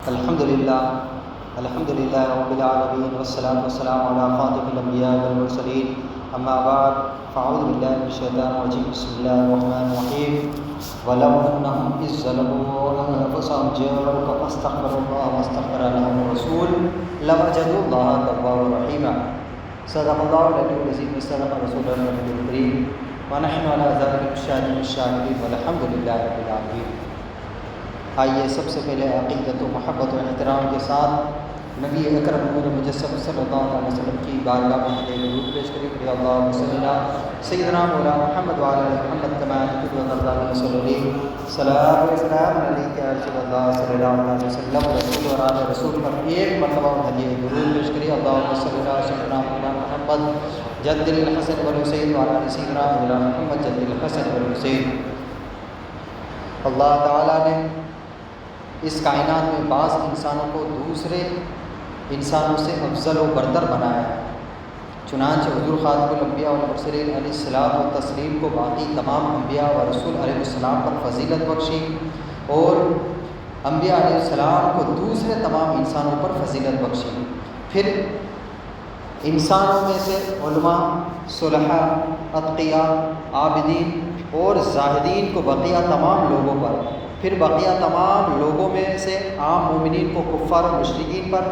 الحمد للہ رب العالمین والصلاة والسلام علی خاتم الانبیاء والمرسلین اما بعد فاعوذ باللہ من الشیطان الرجیم بسم اللہ الرحمن الرحیم ولو انہم اذ ظلموا انفسهم جاءوک فاستغفروا اللہ واستغفر لهم الرسول لوجدوا اللہ توابا رحیما صدق اللہ العلی العظیم صدق رسول اللہ الکریم ونحن علی ذلک الشاہدین الشاکرین والحمد للہ رب العالمین۔ آئیے سب سے پہلے عقیدت و محبت و احترام کے ساتھ نبی اکرم نور مجسم صلی اللہ علیہ وسلم کی بارگاہ میں درود پیش کریں کہ اللہم صلی علی سیدنا مولانا محمد وعلی محمد کما تحب وترضى صلی اللہ صلاۃ و سلام علیک یا رسول اللہ صلی اللہ علیہ وسلم رسول اور آل رسول پر ایک مرتبہ ہدیہ درود پیش کریں اللہم صلی علی سیدنا مولانا محمد جد الحسن والحسین وعلی سیدنا مولانا محمد جد الحسن والحسین۔ اللہ تعالیٰ نے اس کائنات میں بعض انسانوں کو دوسرے انسانوں سے افضل و برتر بنایا ہے، چنانچہ حضور خاتم الانبیاء والمرسلین علیہ الصلوۃ والتسلیم کو باقی تمام انبیاء و رسول علیہ السلام پر فضیلت بخشی اور انبیاء علیہ السلام کو دوسرے تمام انسانوں پر فضیلت بخشی۔ پھر انسانوں میں سے علماء، صلحاء، اتقیاء، عابدین اور زاہدین کو بقیہ تمام لوگوں پر، پھر بقیہ تمام لوگوں میں سے عام مومنین کو کفار و مشرکین پر۔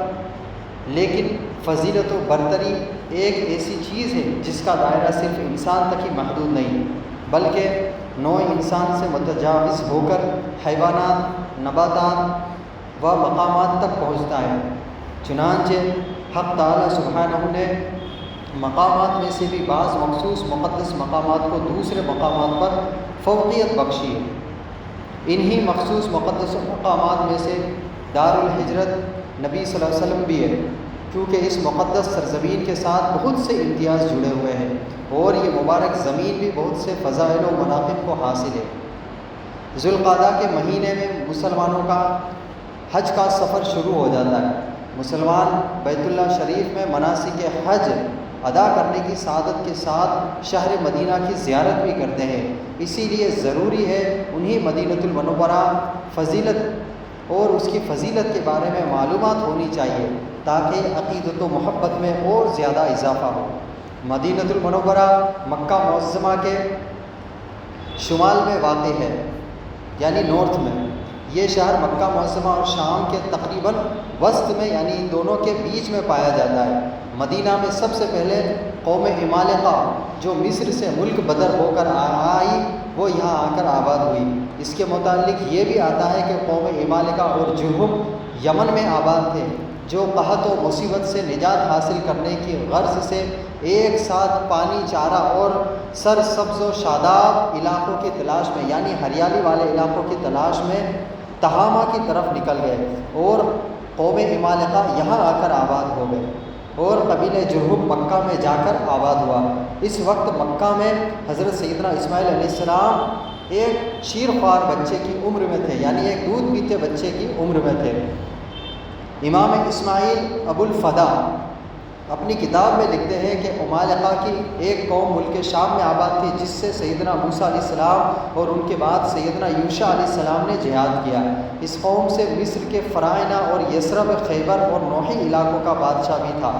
لیکن فضیلت و برتری ایک ایسی چیز ہے جس کا دائرہ صرف انسان تک ہی محدود نہیں بلکہ نوع انسان سے متجاوز ہو کر حیوانات، نباتات و مقامات تک پہنچتا ہے۔ چنانچہ حق تعالیٰ سبحانہ نے مقامات میں سے بھی بعض مخصوص مقدس مقامات کو دوسرے مقامات پر فوقیت بخشی ہے۔ انہی مخصوص مقدس مقامات میں سے دار الحجرت نبی صلی اللہ علیہ وسلم بھی ہے، کیونکہ اس مقدس سرزمین کے ساتھ بہت سے امتیاز جڑے ہوئے ہیں اور یہ مبارک زمین بھی بہت سے فضائل و مناقب کو حاصل ہے۔ ذوالقعدہ کے مہینے میں مسلمانوں کا حج کا سفر شروع ہو جاتا ہے۔ مسلمان بیت اللہ شریف میں مناسک حج ادا کرنے کی سعادت کے ساتھ شہر مدینہ کی زیارت بھی کرتے ہیں، اسی لیے ضروری ہے انہیں مدینۃ المنورہ فضیلت اور اس کی فضیلت کے بارے میں معلومات ہونی چاہیے تاکہ عقیدت و محبت میں اور زیادہ اضافہ ہو۔ مدینۃ المنورہ مکہ معظمہ کے شمال میں واقع ہے، یعنی نارتھ میں۔ یہ شہر مکہ معظمہ اور شام کے تقریباً وسط میں یعنی دونوں کے بیچ میں پایا جاتا ہے۔ مدینہ میں سب سے پہلے قوم عمالقہ جو مصر سے ملک بدر ہو کر آئی وہ یہاں آ کر آباد ہوئی۔ اس کے متعلق یہ بھی آتا ہے کہ قوم عمالقہ اور جرہم یمن میں آباد تھے، جو قحط و مصیبت سے نجات حاصل کرنے کی غرض سے ایک ساتھ پانی، چارہ اور سرسبز و شاداب علاقوں کی تلاش میں یعنی ہریالی والے علاقوں کی تلاش میں تہامہ کی طرف نکل گئے اور قوم عمالقہ یہاں آ کر آباد ہو گئے اور قبیلہ جرہم مکہ میں جا کر آباد ہوا۔ اس وقت مکہ میں حضرت سیدنا اسماعیل علیہ السلام ایک شیر خوار بچے کی عمر میں تھے، یعنی ایک دودھ پیتے بچے کی عمر میں تھے۔ امام اسماعیل ابو الفدا اپنی کتاب میں لکھتے ہیں کہ عمالقہ کی ایک قوم ملک شام میں آباد تھی جس سے سیدنا موسیٰ علیہ السلام اور ان کے بعد سیدنا یوشع علیہ السلام نے جہاد کیا۔ اس قوم سے مصر کے فرائنہ اور یثرب، خیبر اور نوحی علاقوں کا بادشاہ بھی تھا۔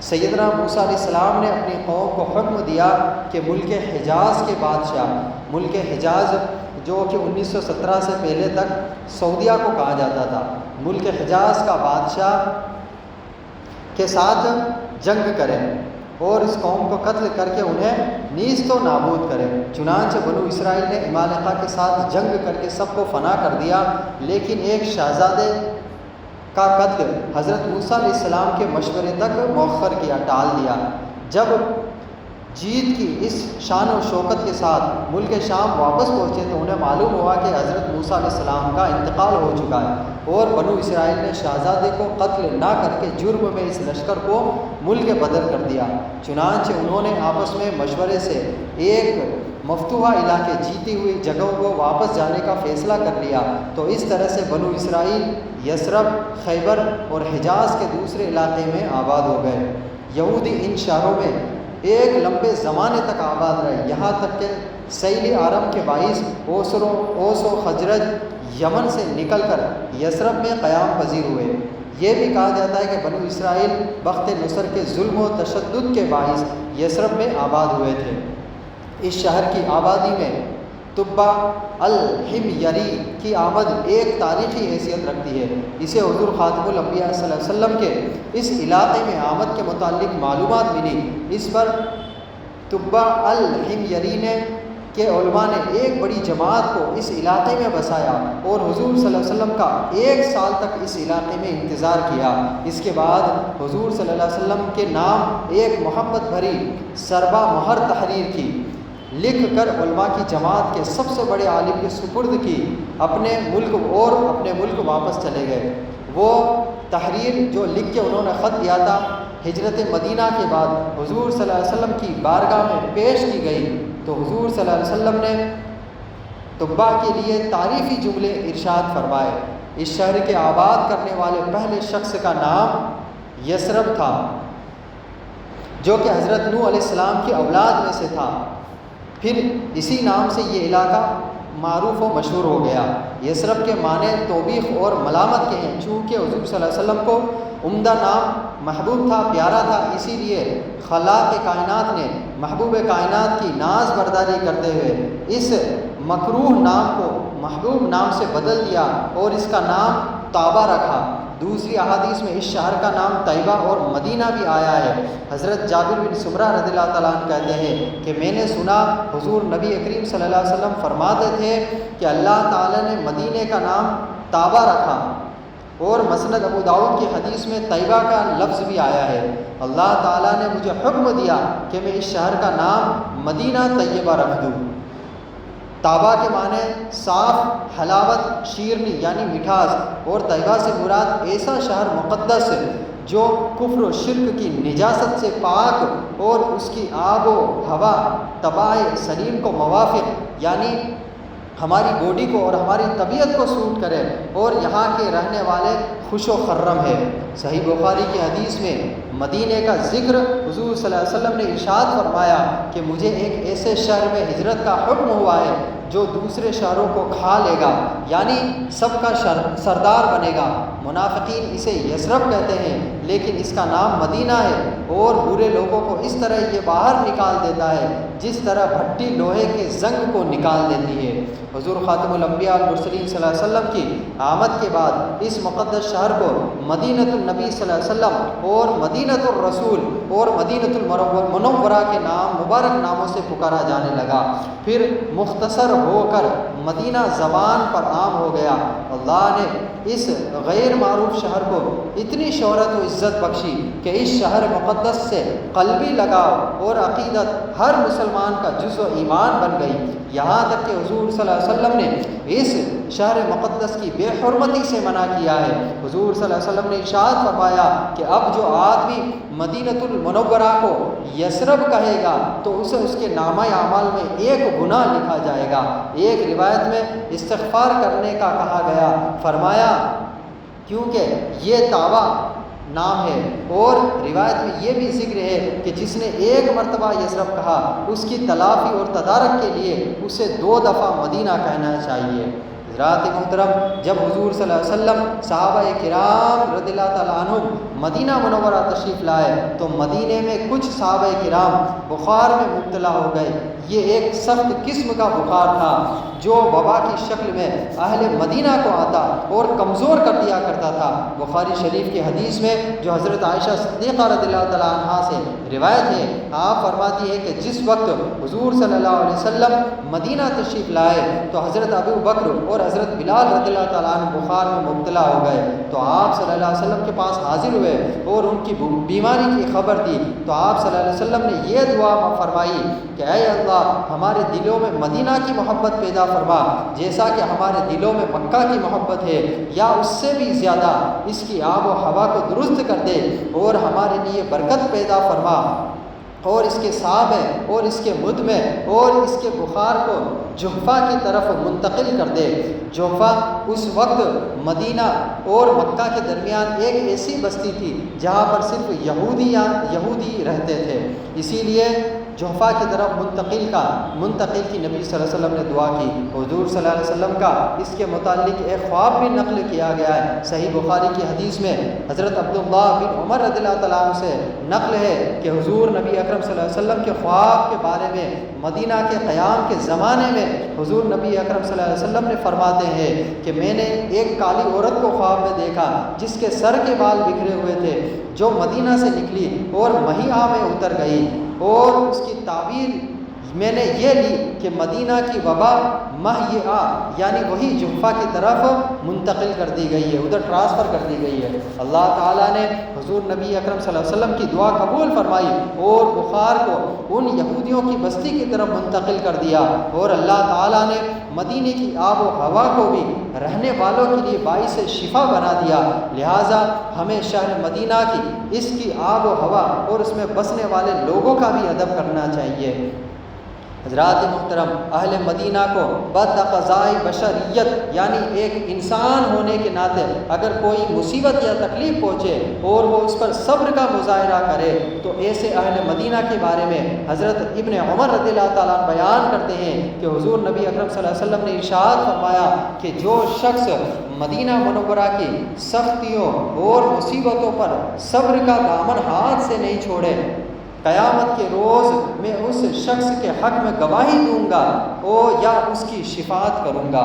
سیدنا موسیٰ علیہ السلام نے اپنی قوم کو حکم دیا کہ ملک حجاز کے بادشاہ، ملک حجاز جو کہ 1917 سے پہلے تک سعودیہ کو کہا جاتا تھا، ملک حجاز کا بادشاہ کے ساتھ جنگ کریں اور اس قوم کو قتل کر کے انہیں نیست و نابود کریں۔ چنانچہ بنو اسرائیل نے عمالقہ کے ساتھ جنگ کر کے سب کو فنا کر دیا، لیکن ایک شہزادے کا قتل حضرت موسیٰ علیہ السلام کے مشورے تک مؤخر کیا، ٹال دیا۔ جب جیت کی اس شان و شوکت کے ساتھ ملک شام واپس پہنچے تو انہیں معلوم ہوا کہ حضرت موسیٰ علیہ السلام کا انتقال ہو چکا ہے اور بنو اسرائیل نے شہزادے کو قتل نہ کر کے جرم میں اس لشکر کو ملک بدر کر دیا۔ چنانچہ انہوں نے آپس میں مشورے سے ایک مفتوحہ علاقے، جیتی ہوئی جگہوں کو واپس جانے کا فیصلہ کر لیا، تو اس طرح سے بنو اسرائیل یثرب، خیبر اور حجاز کے دوسرے علاقے میں آباد ہو گئے۔ یہودی ان شہروں میں ایک لمبے زمانے تک آباد رہے، یہاں تک کہ سیل عرم کے باعث اوس و خزرج یمن سے نکل کر یثرب میں قیام پذیر ہوئے۔ یہ بھی کہا جاتا ہے کہ بنو اسرائیل بخت نصر کے ظلم و تشدد کے باعث یثرب میں آباد ہوئے تھے۔ اس شہر کی آبادی میں تبع الحمیری کی آمد ایک تاریخی حیثیت رکھتی ہے۔ اسے حضور خاتم الانبیاء صلی اللہ علیہ وسلم کے اس علاقے میں آمد کے متعلق معلومات ملی۔ اس پر تبع الحمیری کے علماء نے ایک بڑی جماعت کو اس علاقے میں بسایا اور حضور صلی اللہ علیہ وسلم کا 1 سال تک اس علاقے میں انتظار کیا۔ اس کے بعد حضور صلی اللہ علیہ وسلم کے نام ایک محبت بھری سربا مہر تحریر کی، لکھ کر علماء کی جماعت کے سب سے بڑے عالم کے سپرد کی، اپنے ملک واپس چلے گئے۔ وہ تحریر جو لکھ کے انہوں نے خط دیا تھا، ہجرت مدینہ کے بعد حضور صلی اللہ علیہ وسلم کی بارگاہ میں پیش کی گئی، تو حضور صلی اللہ علیہ وسلم نے تبع کے لیے تعریفی جملے ارشاد فرمائے۔ اس شہر کے آباد کرنے والے پہلے شخص کا نام یثرب تھا، جو کہ حضرت نوح علیہ السلام کی اولاد میں سے تھا۔ پھر اسی نام سے یہ علاقہ معروف و مشہور ہو گیا۔ یثرب کے معنی توبیخ اور ملامت کے ہیں، چونکہ حضور صلی اللہ علیہ وسلم کو عمدہ نام محبوب تھا، پیارا تھا، اسی لیے خلاق کائنات نے محبوب کائنات کی ناز برداری کرتے ہوئے اس مکروہ نام کو محبوب نام سے بدل دیا اور اس کا نام طابہ رکھا۔ دوسری احادیث میں اس شہر کا نام طیبہ اور مدینہ بھی آیا ہے۔ حضرت جابر بن سمرہ رضی اللہ تعالیٰ عنہ کہتے ہیں کہ میں نے سنا حضور نبی کریم صلی اللہ علیہ وسلم فرماتے تھے کہ اللہ تعالیٰ نے مدینہ کا نام طابہ رکھا، اور مسند ابو داؤد کی حدیث میں طیبہ کا لفظ بھی آیا ہے۔ اللہ تعالیٰ نے مجھے حکم دیا کہ میں اس شہر کا نام مدینہ طیبہ رکھ دوں۔ طابہ کے معنی صاف، حلاوت، شیرنی یعنی مٹھاس، اور طیبہ سے مراد ایسا شہر مقدس جو کفر و شرک کی نجاست سے پاک اور اس کی آب و ہوا طبائع سلیم کو موافق، یعنی ہماری باڈی کو اور ہماری طبیعت کو سوٹ کرے، اور یہاں کے رہنے والے خوش و خرم ہے۔ صحیح بخاری کی حدیث میں مدینہ کا ذکر حضور صلی اللہ علیہ وسلم نے ارشاد فرمایا کہ مجھے ایک ایسے شہر میں ہجرت کا حکم ہوا ہے جو دوسرے شہروں کو کھا لے گا، یعنی سب کا سردار بنے گا۔ منافقین اسے یثرب کہتے ہیں، لیکن اس کا نام مدینہ ہے، اور برے لوگوں کو اس طرح یہ باہر نکال دیتا ہے جس طرح بھٹی لوہے کے زنگ کو نکال دیتی ہے۔ حضور خاتم الانبیاء والمرسلین صلی اللہ علیہ وسلم کی آمد کے بعد اس مقدس شہر کو مدینۃ النبی صلی اللہ علیہ وسلم اور مدینۃ الرسول اور مدینۃ المنورہ کے نام مبارک ناموں سے پکارا جانے لگا، پھر مختصر ہو کر مدینہ زبان پر عام ہو گیا۔ اللہ نے اس غیر معروف شہر کو اتنی شہرت و عزت بخشی کہ اس شہر مقدس سے قلبی لگاؤ اور عقیدت ہر مسلمان کا جزء و ایمان بن گئی، یہاں تک کہ حضور صلی اللہ علیہ وسلم نے اس شہر مقدس کی بے حرمتی سے منع کیا ہے۔ حضور صلی اللہ علیہ وسلم نے ارشاد فرمایا کہ اب جو آدمی مدینۃ المنورہ کو یثرب کہے گا تو اسے اس کے نامہ اعمال میں 1 گناہ لکھا جائے گا۔ ایک روایت میں استغفار کرنے کا کہا گیا، فرمایا کیونکہ یہ طابہ نام ہے، اور روایت میں یہ بھی ذکر ہے کہ جس نے 1 مرتبہ یثرب کہا اس کی تلافی اور تدارک کے لیے اسے 2 دفعہ مدینہ کہنا چاہیے۔ حضرات محترم، جب حضور صلی اللہ علیہ وسلم صحابہ کرام رضی اللہ تعالیٰ عنہم مدینہ منورہ تشریف لائے تو مدینہ میں کچھ صحابہ کرام بخار میں مبتلا ہو گئے۔ یہ ایک سخت قسم کا بخار تھا جو وبا کی شکل میں اہل مدینہ کو آتا اور کمزور کر دیا کرتا تھا۔ بخاری شریف کی حدیث میں جو حضرت عائشہ صدیقہ رضی اللہ تعالیٰ عنہا سے روایت ہے، آپ فرماتی ہے کہ جس وقت حضور صلی اللہ علیہ وسلم مدینہ تشریف لائے تو حضرت ابو بکر اور حضرت بلال رضی اللہ تعالیٰ عنہ بخار میں مبتلا ہو گئے، تو آپ صلی اللہ علیہ وسلم کے پاس حاضر ہوئے اور ان کی بیماری کی خبر دی، تو آپ صلی اللہ علیہ وسلم نے یہ دعا فرمائی کہ اے اللہ ہمارے دلوں میں مدینہ کی محبت پیدا فرما، جیسا کہ ہمارے دلوں میں مکہ کی محبت ہے، یا اس سے بھی زیادہ اس کی آب و ہوا کو درست کر دے اور ہمارے لیے برکت پیدا فرما، اور اس کے صاب ہے اور اس کے مد میں اور اس کے بخار کو جحفہ کی طرف منتقل کر دے۔ جحفہ اس وقت مدینہ اور مکہ کے درمیان ایک ایسی بستی تھی جہاں پر صرف یہودی رہتے تھے، اسی لیے جحفہ کی طرف منتقل کی نبی صلی اللہ علیہ وسلم نے دعا کی۔ حضور صلی اللہ علیہ وسلم کا اس کے متعلق ایک خواب بھی نقل کیا گیا ہے۔ صحیح بخاری کی حدیث میں حضرت عبداللہ بن عمر رضی اللہ تعالیٰ عنہ سے نقل ہے کہ حضور نبی اکرم صلی اللہ علیہ وسلم کے خواب کے بارے میں مدینہ کے قیام کے زمانے میں حضور نبی اکرم صلی اللہ علیہ وسلم نے فرماتے ہیں کہ میں نے ایک کالی عورت کو خواب میں دیکھا جس کے سر کے بال بکھرے ہوئے تھے، جو مدینہ سے نکلی اور مہیہ میں اتر گئی، اور اس کی تعبیر میں نے یہ لی کہ مدینہ کی وبا مہیہ یعنی وہی جحفہ کی طرف منتقل کر دی گئی ہے، ادھر ٹرانسفر کر دی گئی ہے۔ اللہ تعالیٰ نے حضور نبی اکرم صلی اللہ علیہ وسلم کی دعا قبول فرمائی اور بخار کو ان یہودیوں کی بستی کی طرف منتقل کر دیا، اور اللہ تعالیٰ نے مدینے کی آب و ہوا کو بھی رہنے والوں کے لیے باعث شفا بنا دیا۔ لہٰذا ہمیں شہر مدینہ کی اس کی آب و ہوا اور اس میں بسنے والے لوگوں کا بھی ادب کرنا چاہیے۔ حضرات محترم، اہل مدینہ کو بتقاضائے بشریت یعنی ایک انسان ہونے کے ناطے اگر کوئی مصیبت یا تکلیف پہنچے اور وہ اس پر صبر کا مظاہرہ کرے تو ایسے اہل مدینہ کے بارے میں حضرت ابن عمر رضی اللہ تعالیٰ عنہ بیان کرتے ہیں کہ حضور نبی اکرم صلی اللہ علیہ وسلم نے ارشاد فرمایا کہ جو شخص مدینہ منورہ کی سختیوں اور مصیبتوں پر صبر کا دامن ہاتھ سے نہیں چھوڑے، قیامت کے روز میں اس شخص کے حق میں گواہی دوں گا یا اس کی شفاعت کروں گا۔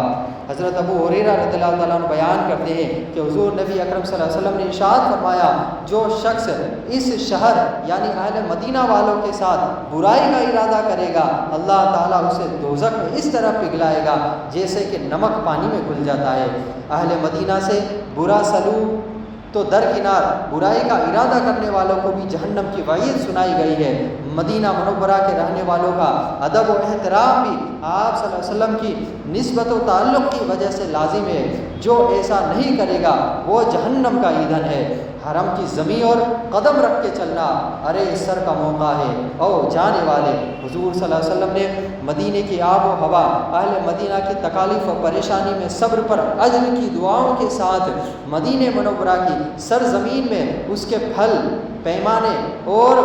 حضرت ابو ہریرہ رضی اللہ تعالیٰ عنہ بیان کرتے ہیں کہ حضور نبی اکرم صلی اللہ علیہ وسلم نے ارشاد فرمایا جو شخص اس شہر یعنی اہل مدینہ والوں کے ساتھ برائی کا ارادہ کرے گا، اللہ تعالیٰ اسے دوزخ میں اس طرح پگھلائے گا جیسے کہ نمک پانی میں گھل جاتا ہے۔ اہل مدینہ سے برا سلوک تو درکنار، برائی کا ارادہ کرنے والوں کو بھی جہنم کی وعید سنائی گئی ہے۔ مدینہ منورہ کے رہنے والوں کا ادب و احترام بھی آپ صلی اللہ علیہ وسلم کی نسبت و تعلق کی وجہ سے لازم ہے۔ جو ایسا نہیں کرے گا وہ جہنم کا ایندھن ہے۔ حرم کی زمین اور قدم رکھ کے چلنا ارے سر کا موقع ہے او جانے والے۔ حضور صلی اللہ علیہ وسلم نے مدینے کی آب و ہوا، اہل مدینہ کی تکالیف و پریشانی میں صبر پر اجر کی دعاؤں کے ساتھ مدینہ منورہ کی سرزمین میں اس کے پھل، پیمانے اور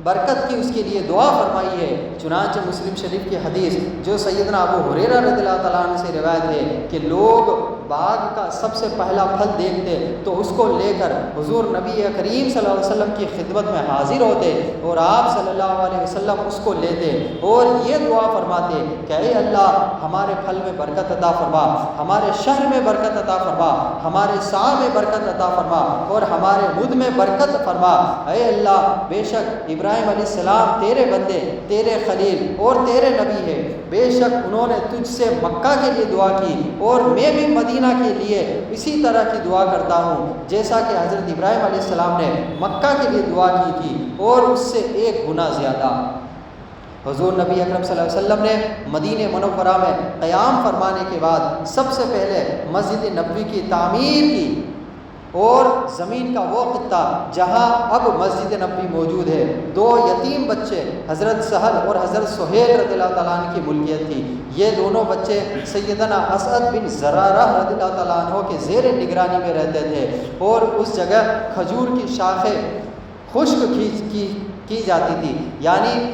برکت کی اس کے لیے دعا فرمائی ہے۔ چنانچہ مسلم شریف کی حدیث جو سیدنا ابو ہریرہ رضی اللہ تعالیٰ عنہ سے روایت ہے کہ لوگ باغ کا سب سے پہلا پھل دیکھتے تو اس کو لے کر حضور نبی کریم صلی اللہ علیہ وسلم کی خدمت میں حاضر ہوتے اور آپ صلی اللہ علیہ وسلم اس کو لیتے اور یہ دعا فرماتے کہ اے اللہ ہمارے پھل میں برکت عطا فرما، ہمارے شہر میں برکت عطا فرما، ہمارے سا میں برکت عطا فرما اور ہمارے مد میں برکت فرما۔ اے اللہ بے شک ابراہیم علیہ السلام تیرے بندے، تیرے خلیل اور تیرے نبی ہے، بے شک انہوں نے تجھ سے مکہ کے لیے دعا کی اور میں بھی مدینہ کے لیے اسی طرح کی دعا کرتا ہوں جیسا کہ حضرت ابراہیم علیہ السلام نے مکہ کے لیے دعا کی تھی اور اس سے 1 گنا زیادہ۔ حضور نبی اکرم صلی اللہ علیہ وسلم نے مدینہ منورہ میں قیام فرمانے کے بعد سب سے پہلے مسجد نبوی کی تعمیر کی اور زمین کا وہ خطہ جہاں اب مسجد نبوی موجود ہے 2 یتیم بچے حضرت سہل اور حضرت سہیل رضی اللہ تعالیٰ عنہ کی ملکیت تھی۔ یہ دونوں بچے سیدنا اسعد بن زرارہ رضی اللہ تعالیٰ عنہ کے زیر نگرانی میں رہتے تھے اور اس جگہ کھجور کی شاخیں خشک کی جاتی تھی، یعنی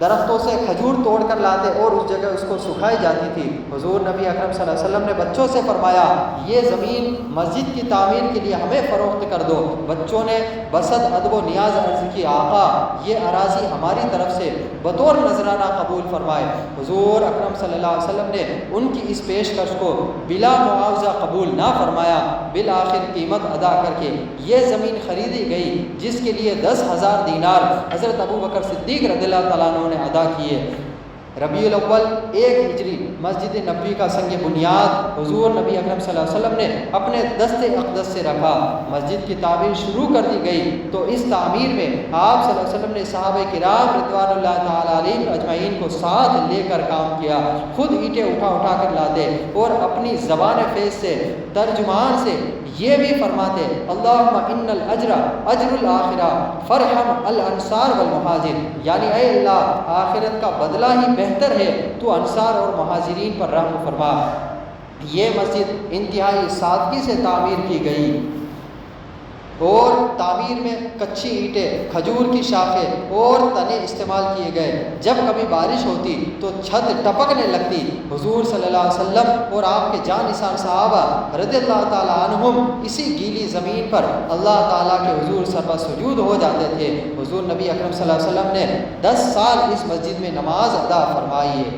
درختوں سے کھجور توڑ کر لاتے اور اس جگہ اس کو سکھائی جاتی تھی۔ حضور نبی اکرم صلی اللہ علیہ وسلم نے بچوں سے فرمایا یہ زمین مسجد کی تعمیر کے لیے ہمیں فروخت کر دو۔ بچوں نے بسط ادب و نیاز عرض کی آقا یہ اراضی ہماری طرف سے بطور نذرانہ قبول فرمائے۔ حضور اکرم صلی اللہ علیہ وسلم نے ان کی اس پیشکش کو بلا معاوضہ قبول نہ فرمایا، بالآخر قیمت ادا کر کے یہ زمین خریدی گئی جس کے لیے 10,000 دینار حضرت ابو بکر صدیق رضی اللہ تعالیٰ عنہ نے ادا کیے۔ ربیع الاول 1 ہجری مسجد نبوی کا سنگ بنیاد حضور نبی اکرم صلی اللہ علیہ وسلم نے اپنے دست اقدس سے رکھا۔ مسجد کی تعمیر شروع کر دی گئی تو اس تعمیر میں آپ صلی اللہ علیہ وسلم نے صحابہ کرام رضوان اللہ تعالیٰ علیہم اجمعین کو ساتھ لے کر کام کیا، خود اینٹیں اٹھا کر لاتے اور اپنی زبان فیض سے ترجمان سے یہ بھی فرماتے اللہم ان الاجر اجر الآخرہ فرحم الانصار والمہاجر، یعنی اے اللہ آخرت کا بدلہ ہی بہتر ہے تو انصار اور مہاجرین پر رحم فرما۔ یہ مسجد انتہائی سادگی سے تعمیر کی گئی۔ اور تعمیر میں کچی اینٹیں، کھجور کی شاخیں اور تنے استعمال کیے گئے۔ جب کبھی بارش ہوتی تو چھت ٹپکنے لگتی۔ حضور صلی اللہ علیہ وسلم اور آپ کے جانثار صحابہ رضی اللہ تعالیٰ عنہم اسی گیلی زمین پر اللہ تعالیٰ کے حضور سر پر سجود ہو جاتے تھے۔ حضور نبی اکرم صلی اللہ علیہ وسلم نے 10 سال اس مسجد میں نماز ادا فرمائی ہے۔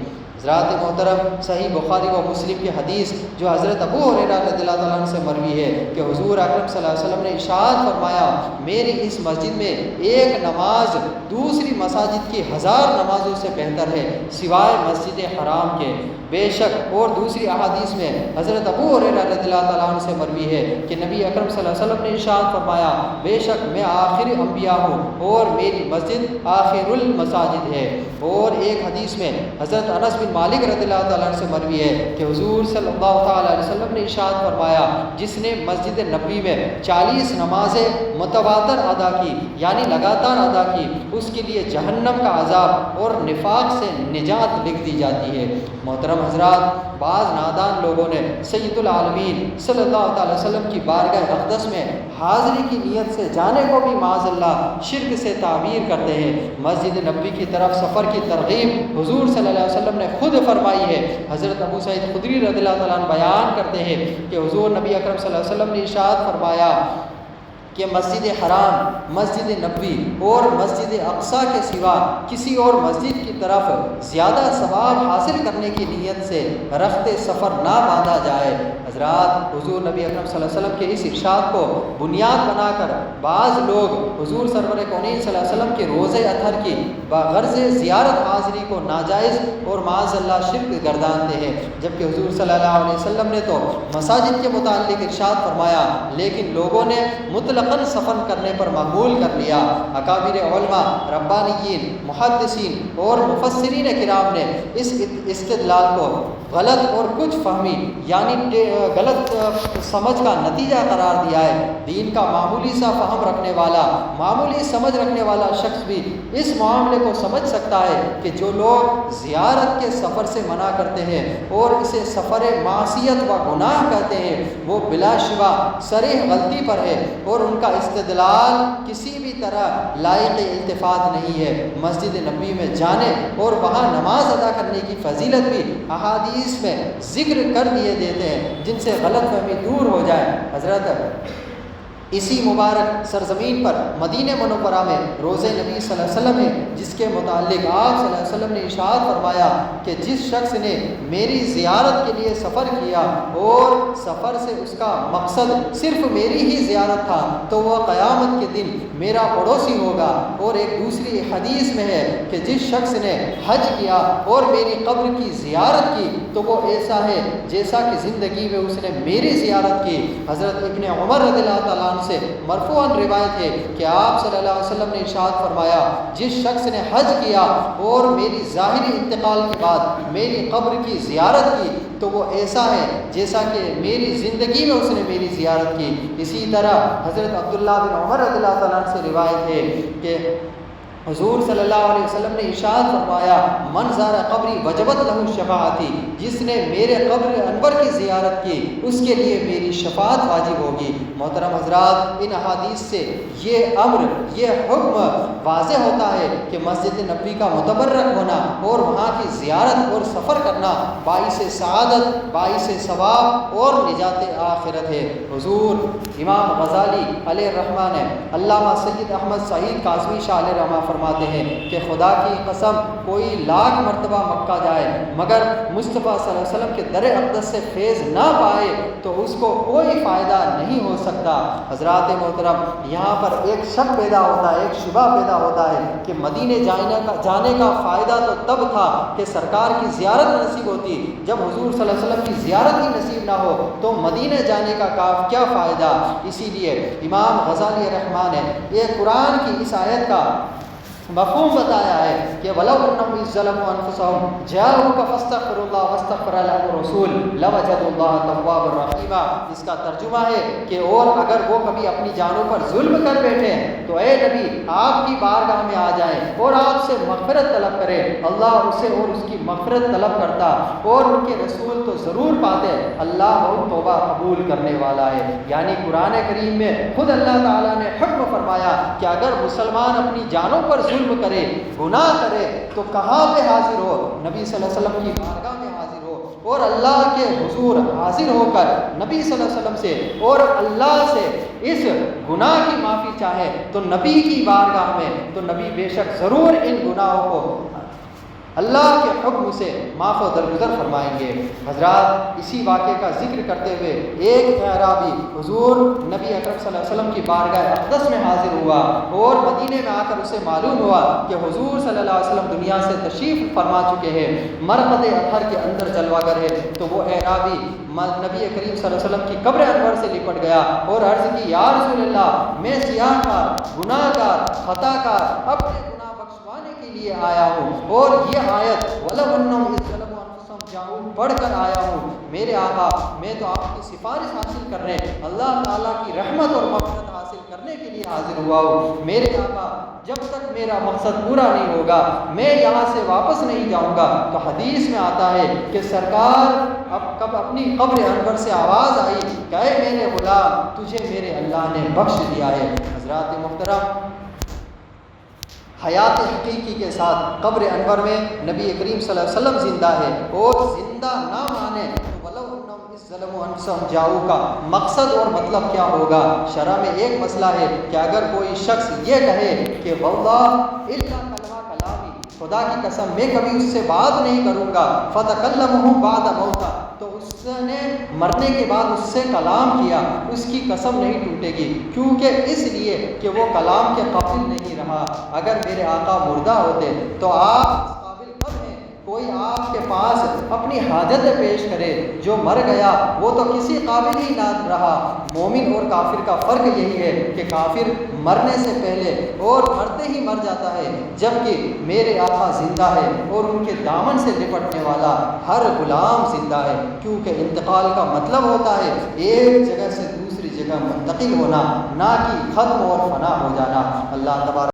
حضرات محترم، صحیح بخاری و مسلم کی حدیث جو حضرت ابو ہریرہ رضی اللہ تعالیٰ عنہ سے مروی ہے کہ حضور اکرم صلی اللہ علیہ وسلم نے ارشاد فرمایا، میری اس مسجد میں ایک نماز دوسری مساجد کی 1000 نمازوں سے بہتر ہے سوائے مسجد حرام کے۔ بے شک اور دوسری احادیث میں حضرت ابو ہریرہ رضی اللہ تعالیٰ عنہ سے مروی ہے کہ نبی اکرم صلی اللہ علیہ وسلم نے ارشاد فرمایا، بے شک میں آخر انبیاء ہوں اور میری مسجد آخر المساجد ہے۔ اور ایک حدیث میں حضرت انس بن مالک رضی اللہ تعالیٰ عنہ سے مروی ہے کہ حضور صلی اللہ تعالیٰ علیہ وسلم نے ارشاد فرمایا، جس نے مسجد نبوی میں 40 نمازیں متواتر ادا کی یعنی لگاتار ادا کی، اس کے لیے جہنم کا عذاب اور نفاق سے نجات لکھ دی جاتی ہے۔ محترم حضرات، بعض نادان لوگوں نے سید العالمین صلی اللہ تعالی وسلم کی بارگاہ اقدس میں حاضری کی نیت سے جانے کو بھی معاذ اللہ شرک سے تعبیر کرتے ہیں۔ مسجد نبوی کی طرف سفر کی ترغیب حضور صلی اللہ علیہ وسلم نے خود فرمائی ہے۔ حضرت ابو سعید خدری رضی اللہ تعالیٰ عنہ بیان کرتے ہیں کہ حضور نبی اکرم صلی اللہ علیہ وسلم نے ارشاد فرمایا کہ مسجد حرام، مسجد نبوی اور مسجد اقصیٰ کے سوا کسی اور مسجد کی طرف زیادہ ثواب حاصل کرنے کی نیت سے رخت سفر نہ باندھا جائے۔ حضرات، حضور نبی اکرم صلی اللہ علیہ وسلم کے اس ارشاد کو بنیاد بنا کر بعض لوگ حضور سرور کونین صلی اللہ علیہ وسلم کے روزہ اطہر کی بغرض زیارت حاضری کو ناجائز اور معاذ اللہ شرک گردانتے ہیں، جبکہ حضور صلی اللہ علیہ وسلم نے تو مساجد کے متعلق ارشاد فرمایا لیکن لوگوں نے مطلقاً سفر کرنے پر معمول کر لیا۔ اکابر علماء، ربانیین، محدثین اور مفسرین کرام نے اس استدلال کو غلط اور کچھ فہمی یعنی غلط سمجھ کا نتیجہ قرار دیا ہے۔ دین کا معمولی سا فہم رکھنے والا، معمولی سمجھ رکھنے والا شخص بھی اس معاملے کو سمجھ سکتا ہے کہ جو لوگ زیارت کے سفر سے منع کرتے ہیں اور اسے سفر معصیت و گناہ کہتے ہیں، وہ بلا شبہ صریح غلطی پر ہے اور ان کا استدلال کسی بھی طرح لائق التفات نہیں ہے۔ مسجد نبوی میں جانے اور وہاں نماز ادا کرنے کی فضیلت بھی احادیث میں ذکر کر دیے دیتے ہیں جن سے غلط فہمی دور ہو جائے۔ حضرت اسی مبارک سرزمین پر مدینہ منورہ میں روزہ نبی صلی اللہ علیہ وسلم ہے، جس کے متعلق آپ صلی اللہ علیہ وسلم نے ارشاد فرمایا کہ جس شخص نے میری زیارت کے لیے سفر کیا اور سفر سے اس کا مقصد صرف میری ہی زیارت تھا تو وہ قیامت کے دن میرا پڑوسی ہوگا۔ اور ایک دوسری حدیث میں ہے کہ جس شخص نے حج کیا اور میری قبر کی زیارت کی تو وہ ایسا ہے جیسا کہ زندگی میں اس نے میری زیارت کی۔ حضرت ابن عمر رضی اللہ تعالیٰ عنہ سے مرفوعاً روایت ہے کہ آپ صلی اللہ علیہ وسلم نے ارشاد فرمایا، جس شخص نے حج کیا اور میری ظاہری انتقال کے بعد میری قبر کی زیارت کی تو وہ ایسا ہے جیسا کہ میری زندگی میں اس نے میری زیارت کی۔ اسی طرح حضرت عبداللہ بن عمر رضی اللہ تعالیٰ عنہ سے روایت ہے کہ حضور صلی اللہ علیہ وسلم نے ارشاد فرمایا، من زار قبری وجبت لہ شفاعتی، جس نے میرے قبر انور کی زیارت کی اس کے لیے میری شفاعت واجب ہوگی۔ محترم حضرات، ان احادیث سے یہ امر، یہ حکم واضح ہوتا ہے کہ مسجد نبوی کا متبرک ہونا اور وہاں کی زیارت اور سفر کرنا باعث سعادت، باعث ثواب اور نجات آخرت ہے۔ حضور امام غزالی علیہ الرحمہ نے علامہ سید احمد سعید کاظمی شاہ علیہ الرحمہ فرماتے ہیں کہ خدا کی قسم کوئی 1,00,000 مرتبہ مکہ جائے مگر مصطفیٰ صلی اللہ علیہ وسلم کے در اقدس سے فیض نہ پائے تو اس کو کوئی فائدہ نہیں ہو سکتا۔ حضرات محترم، یہاں پر ایک شک پیدا ہوتا ہے، ایک شبہ پیدا ہوتا ہے کہ مدینے جانے کا فائدہ تو تب تھا کہ سرکار کی زیارت نصیب ہوتی، جب حضور صلی اللہ علیہ وسلم کی زیارت ہی نصیب نہ ہو تو مدینے جانے کا کیا فائدہ۔ اسی لیے امام غزالی رحمہ نے یہ قرآن کی اس آیت کا مفہوم بتایا ہے کہ وَلَوْ أَنَّهُمْ إِذ ظَّلَمُوا أَنفُسَهُمْ جَاءُوكَ فَاسْتَغْفَرُوا اللَّهَ وَاسْتَغْفَرَ لَهُمُ الرَّسُولُ لَوَجَدُوا اللَّهَ تَوَّابًا رَحِيمًا۔ اس کا ترجمہ ہے کہ اور اگر وہ کبھی اپنی جانوں پر ظلم کر بیٹھے تو اے نبی آپ کی بارگاہ میں آ جائیں اور آپ سے مغفرت طلب کریں، اللہ اسے اور اس کی مغفرت طلب کرتا اور ان کے رسول تو ضرور پاتے، اللہ بہت توبہ قبول کرنے والا ہے۔ یعنی قرآن کریم میں خود اللہ تعالیٰ نے حکم فرمایا کہ اگر مسلمان اپنی جانوں پر ظلم کرے، گناہ کرے، تو کہاں پہ حاضر ہو؟ نبی صلی اللہ علیہ وسلم کی بارگاہ میں حاضر ہو اور اللہ کے حضور حاضر ہو کر نبی صلی اللہ علیہ وسلم سے اور اللہ سے اس گناہ کی معافی چاہے تو نبی کی بارگاہ میں، تو نبی بے شک ضرور ان گناہوں کو اللہ کے حکم سے معاف و درگزر فرمائیں گے۔ حضرات اسی واقعے کا ذکر کرتے ہوئے ایک اعرابی حضور نبی اکرم صلی اللہ علیہ وسلم کی بارگاہ اقدس میں حاضر ہوا اور مدینے میں آ کر اسے معلوم ہوا کہ حضور صلی اللہ علیہ وسلم دنیا سے تشریف فرما چکے ہیں، مرقد اطہر کے اندر جلوہ گر ہے۔ تو وہ اعرابی نبی کریم صلی اللہ علیہ وسلم کی قبر انور سے لپٹ گیا اور عرض کی یا رسول اللہ میں سیاہ کار، گناہ کار، خطا کار اپنے گناہ بخشوانے کے لیے آیا ہوں اور یہ آیت وَلَوْ أَنَّهُمْ إِذْ ظَّلَمُوا أَنفُسَهُمْ جَاءُوكَ پڑھ کر آیا ہوں۔ میرے آقا میں تو آپ کی سفارش حاصل کرنے، اللہ تعالیٰ کی رحمت اور مغفرت حاصل کرنے کے لیے حاضر ہوا ہوں۔ میرے آقا جب تک میرا مقصد پورا نہیں ہوگا میں یہاں سے واپس نہیں جاؤں گا۔ تو حدیث میں آتا ہے کہ سرکار اب کب اپنی قبر انور سے آواز آئی کہ اے میرے غلام تجھے میرے اللہ نے بخش دیا ہے۔ حضرات محترم حیات حقیقی کے ساتھ قبر انور میں نبی کریم صلی اللہ علیہ وسلم زندہ ہے اور زندہ نہ مانے تو وَلَوْ أَنَّهُمْ إِذْ ظَّلَمُوا أَنفُسَهُمْ جَاءُوكَ مقصد اور مطلب کیا ہوگا؟ شرع میں ایک مسئلہ ہے کہ اگر کوئی شخص یہ کہے کہ واللہ الا کلمہ کلامی، خدا کی قسم میں کبھی اس سے بات نہیں کروں گا، فَتَكَلَّمَهُ بَعْدَ مَوْتِهِ، تو اس نے مرنے کے بعد اس سے کلام کیا، اس کی قسم نہیں ٹوٹے گی، کیونکہ اس لیے کہ وہ کلام کے قابل نہیں رہا۔ اگر میرے آقا مردہ ہوتے تو آپ اس قابل کب ہیں کوئی آپ کے پاس اپنی حاجت پیش کرے؟ جو مر گیا وہ تو کسی قابل ہی نہ رہا۔ مومن اور کافر کا فرق یہی ہے کہ کافر مرنے سے پہلے اور مرتے ہی مر جاتا ہے، جبکہ میرے آقا زندہ ہے اور ان کے دامن سے لپٹنے والا ہر غلام زندہ ہے، کیونکہ انتقال کا مطلب ہوتا ہے ایک جگہ سے دوسری جگہ منتقل ہونا، نہ کہ ختم اور فنا ہو جانا۔ اللہ تبارک